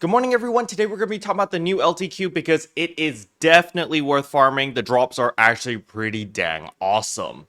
Good morning, everyone. Today we're going to be talking about the new LTQ because it is definitely worth farming. The drops are actually pretty dang awesome.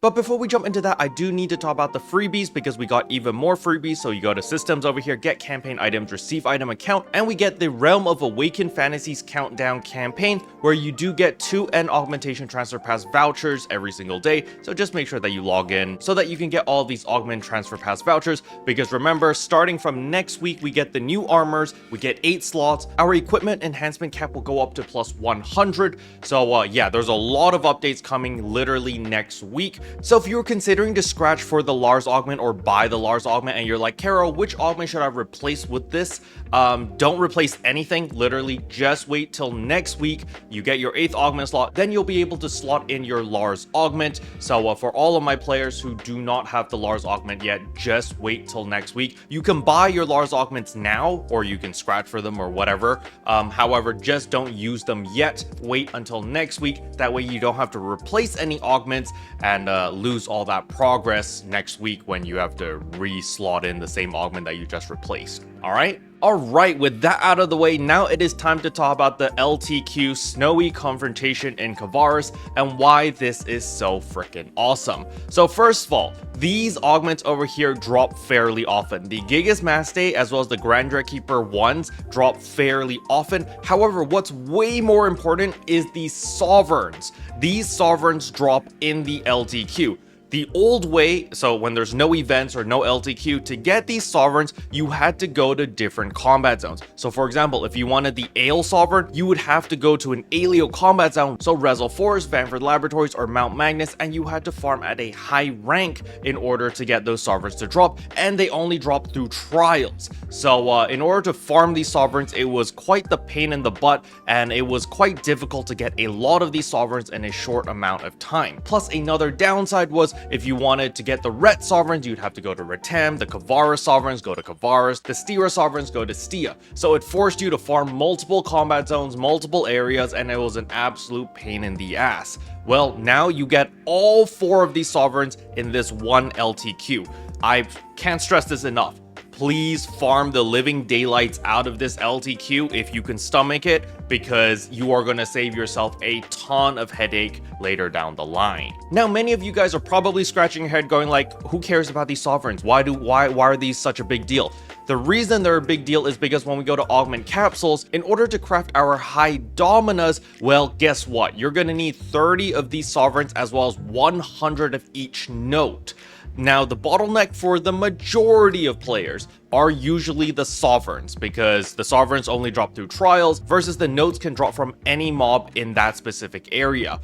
But before we jump into that, I do need to talk about the freebies because we got even more freebies. So you go to systems over here, get campaign items, receive item account, and we get the Realm of Awakened Fantasies countdown campaign where you do get 2 N augmentation transfer pass vouchers every single day. So just make sure that you log in so that you can get all of these augment transfer pass vouchers, because remember, starting from next week, we get the new armors, we get 8 slots, our equipment enhancement cap will go up to plus 100. So yeah, there's a lot of updates coming literally next week. So if you're considering to scratch for the Lars augment or buy the Lars augment and you're like, Karo, which augment should I replace with this? Don't replace anything. Literally just wait till next week. You get your 8th augment slot, then you'll be able to slot in your Lars augment. So for all of my players who do not have the Lars augment yet, just wait till next week. You can buy your Lars augments now, or you can scratch for them or whatever. However, just don't use them yet. Wait until next week. That way you don't have to replace any augments and lose all that progress next week when you have to re-slot in the same augment that you just replaced. Alright, with that out of the way, now it is time to talk about the LTQ Snowy Confrontation in Kavaris and why this is so freaking awesome. So first of all, these augments over here drop fairly often. The Gigas Maste as well as the Grand Dread Keeper ones drop fairly often. However, what's way more important is the Soverns. These Soverns drop in the LTQ. The old way, so when there's no events or no LTQ, to get these Sovereigns, you had to go to different combat zones. So for example, if you wanted the Ale Sovereign, you would have to go to an Aleo combat zone, so Rezel Forest, Vanford Laboratories, or Mount Magnus, and you had to farm at a high rank in order to get those Sovereigns to drop, and they only drop through trials. So in order to farm these Sovereigns, it was quite the pain in the butt, and it was quite difficult to get a lot of these Sovereigns in a short amount of time. Plus, another downside was, if you wanted to get the Ret Sovereigns, you'd have to go to Retam, the Kavaris Sovereigns go to Kavaris, the Stira Sovereigns go to Stia. So it forced you to farm multiple combat zones, multiple areas, and it was an absolute pain in the ass. Well, now you get all 4 of these Sovereigns in this one LTQ. I can't stress this enough. Please farm the living daylights out of this LTQ if you can stomach it, because you are going to save yourself a ton of headache later down the line. Now, many of you guys are probably scratching your head going like, who cares about these Sovereigns? Why are these such a big deal? The reason they're a big deal is because when we go to augment capsules, in order to craft our high dominas, well, guess what? You're going to need 30 of these Sovereigns as well as 100 of each note. Now, the bottleneck for the majority of players are usually the Sovereigns, because the Sovereigns only drop through trials versus the notes can drop from any mob in that specific area.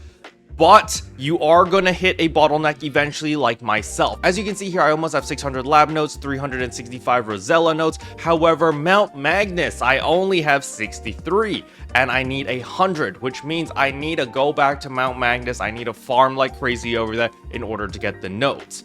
But you are going to hit a bottleneck eventually, like myself. As you can see here, I almost have 600 lab notes, 365 Rosella notes. However, Mount Magnus, I only have 63 and I need 100, which means I need to go back to Mount Magnus. I need to farm like crazy over there in order to get the notes.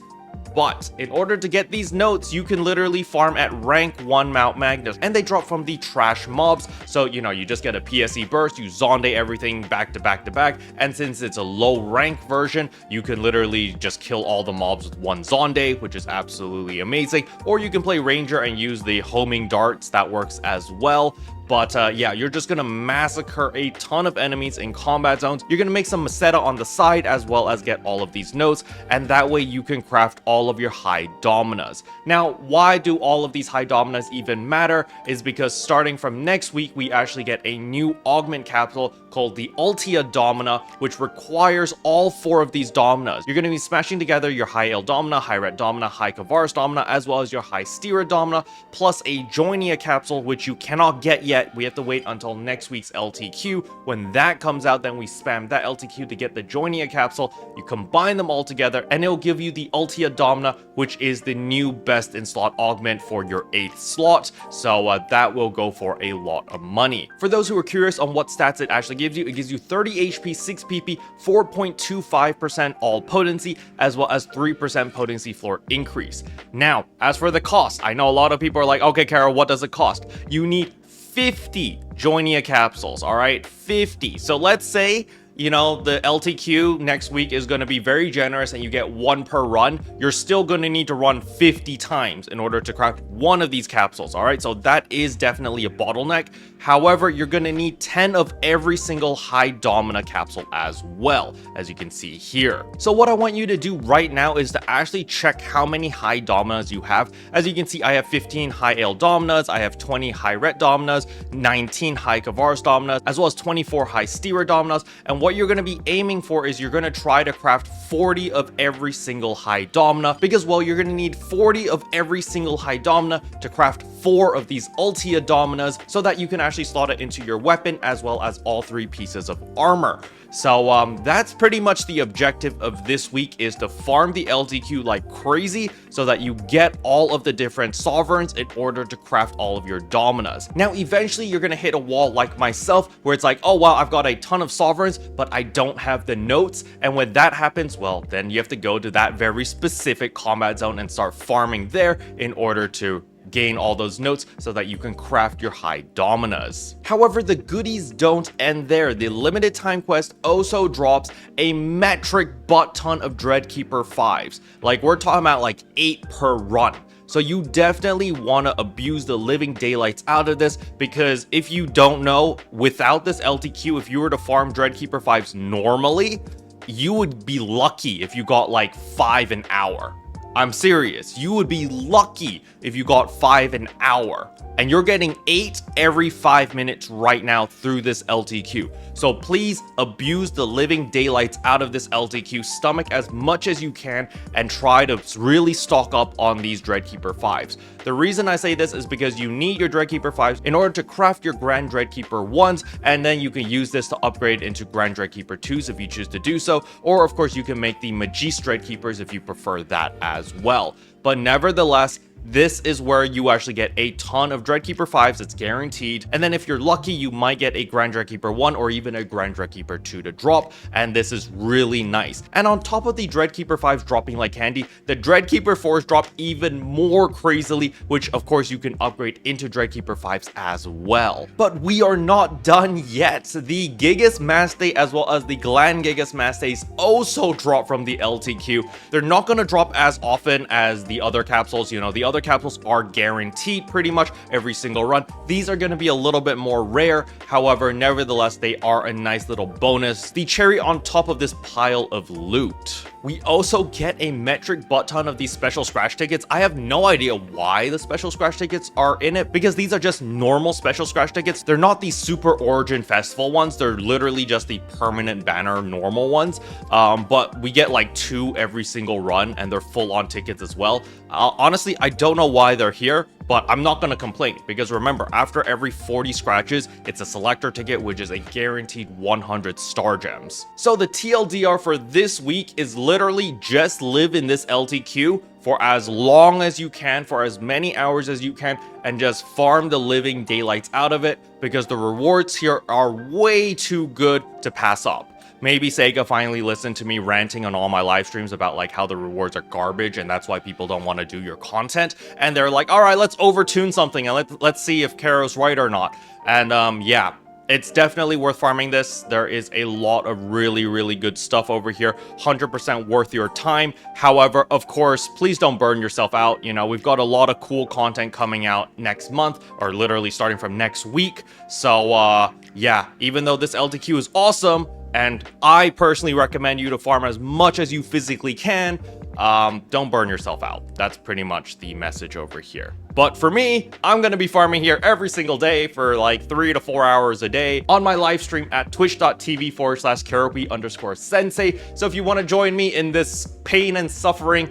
But in order to get these notes, you can literally farm at rank 1 Mount Magnus, and they drop from the trash mobs. So, you know, you just get a PSE burst, you zonde everything back to back to back, and since it's a low rank version, you can literally just kill all the mobs with 1 zonde, which is absolutely amazing. Or you can play Ranger and use the homing darts, that works as well. But yeah, you're just gonna massacre a ton of enemies in combat zones. You're gonna make some Maseta on the side as well as get all of these notes, and that way you can craft all of your high dominas. Now, why do all of these high dominas even matter is because starting from next week, we actually get a new augment capsule called the Ultia Domina, which requires all 4 of these dominas. You're gonna be smashing together your high Ale Domina, high Ret Domina, high Kavaris Domina, as well as your high Stira Domina, plus a Joinia capsule, which you cannot get yet. We have to wait until next week's LTQ. When that comes out, then we spam that LTQ to get the Joinia capsule. You combine them all together and it'll give you the Ultia Domina, which is the new best in slot augment for your 8th slot. So that will go for a lot of money. For those who are curious on what stats it actually gives you, it gives you 30 HP, 6 PP, 4.25% all potency, as well as 3% potency floor increase. Now, as for the cost, I know a lot of people are like, okay, Kara, what does it cost? You need 50 Joinia capsules, all right? 50. So let's say you know, the LTQ next week is going to be very generous and you get 1 per run, you're still going to need to run 50 times in order to craft one of these capsules, all right? So that is definitely a bottleneck. However, you're going to need 10 of every single high Domina capsule as well, as you can see here. So what I want you to do right now is to actually check how many high Dominas you have. As you can see, I have 15 high Ale Dominas, I have 20 high Ret Dominas, 19 high Kavaris Dominas, as well as 24 high Steerer Dominas. And what you're going to be aiming for is you're going to try to craft 40 of every single high Domina, because, well, you're going to need 40 of every single high Domina to craft 4 of these Ultia Dominas so that you can actually slot it into your weapon as well as all 3 pieces of armor. So that's pretty much the objective of this week, is to farm the LTQ like crazy so that you get all of the different Soverns in order to craft all of your Dominas. Now, eventually you're going to hit a wall like myself where it's like, oh wow, I've got a ton of Soverns, but I don't have the notes. And when that happens, well, then you have to go to that very specific combat zone and start farming there in order to gain all those notes so that you can craft your high Dominas. However, the goodies don't end there. The limited time quest also drops a metric butt ton of Dreadkeeper 5s. Like, we're talking about like 8 per run. So you definitely want to abuse the living daylights out of this, because if you don't know, without this LTQ, if you were to farm Dreadkeeper 5s normally, you would be lucky if you got like 5 an hour. I'm serious, you would be lucky if you got 5 an hour, and you're getting 8 every 5 minutes right now through this LTQ. So please abuse the living daylights out of this LTQ, stomach as much as you can, and try to really stock up on these Dreadkeeper 5s. The reason I say this is because you need your Dreadkeeper 5s in order to craft your Grand Dreadkeeper 1s, and then you can use this to upgrade into Grand Dreadkeeper 2s if you choose to do so, or of course you can make the Maste Dreadkeepers if you prefer that as well. But nevertheless, this is where you actually get a ton of Dreadkeeper 5s, it's guaranteed. And then if you're lucky, you might get a Grand Dreadkeeper 1 or even a Grand Dreadkeeper 2 to drop, and this is really nice. And on top of the Dreadkeeper 5s dropping like candy, the Dreadkeeper 4s drop even more crazily, which of course you can upgrade into Dreadkeeper 5s as well. But we are not done yet. The Gigas Maste as well as the Glan Gigas Mastes also drop from the LTQ. They're not going to drop as often as the other capsules. You know, the other capsules are guaranteed pretty much every single run. These are going to be a little bit more rare. However, nevertheless, they are a nice little bonus, the cherry on top of this pile of loot. We also get a metric butt ton of these special scratch tickets. I have no idea why the special scratch tickets are in it, because these are just normal special scratch tickets. They're not the Super Origin Festival ones. They're literally just the permanent banner normal ones. But we get like 2 every single run, and they're full-on tickets as well. Honestly, I don't know why they're here, but I'm not going to complain, because remember, after every 40 scratches, it's a selector ticket, which is a guaranteed 100 star gems. So the TLDR for this week is literally just live in this LTQ for as long as you can, for as many hours as you can, and just farm the living daylights out of it, because the rewards here are way too good to pass up. Maybe Sega finally listened to me ranting on all my live streams about like how the rewards are garbage and that's why people don't want to do your content. And they're like, all right, let's overtune something and let's see if Karo's right or not. And yeah, it's definitely worth farming this. There is a lot of really good stuff over here. 100% worth your time. However, of course, please don't burn yourself out. You know, we've got a lot of cool content coming out next month, or literally starting from next week. So yeah, even though this LTQ is awesome, and I personally recommend you to farm as much as you physically can, don't burn yourself out. That's pretty much the message over here. But for me, I'm going to be farming here every single day for like 3 to 4 hours a day on my live stream at twitch.tv/keroppi_sensei. So if you want to join me in this pain and suffering,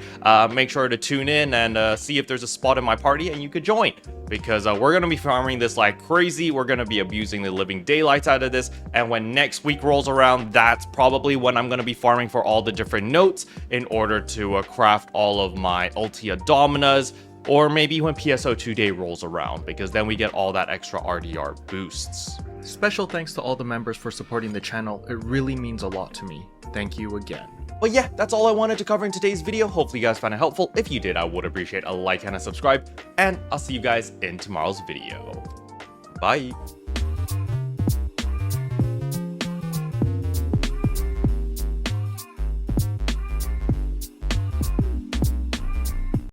make sure to tune in and see if there's a spot in my party and you could join. Because we're going to be farming this like crazy. We're going to be abusing the living daylights out of this. And when next week rolls around, that's probably when I'm going to be farming for all the different notes in order to craft all of my Ultia Dominas. Or maybe when PSO2 day rolls around, because then we get all that extra RDR boosts. Special thanks to all the members for supporting the channel. It really means a lot to me. Thank you again. But yeah, that's all I wanted to cover in today's video. Hopefully you guys found it helpful. If you did, I would appreciate a like and a subscribe. And I'll see you guys in tomorrow's video. Bye.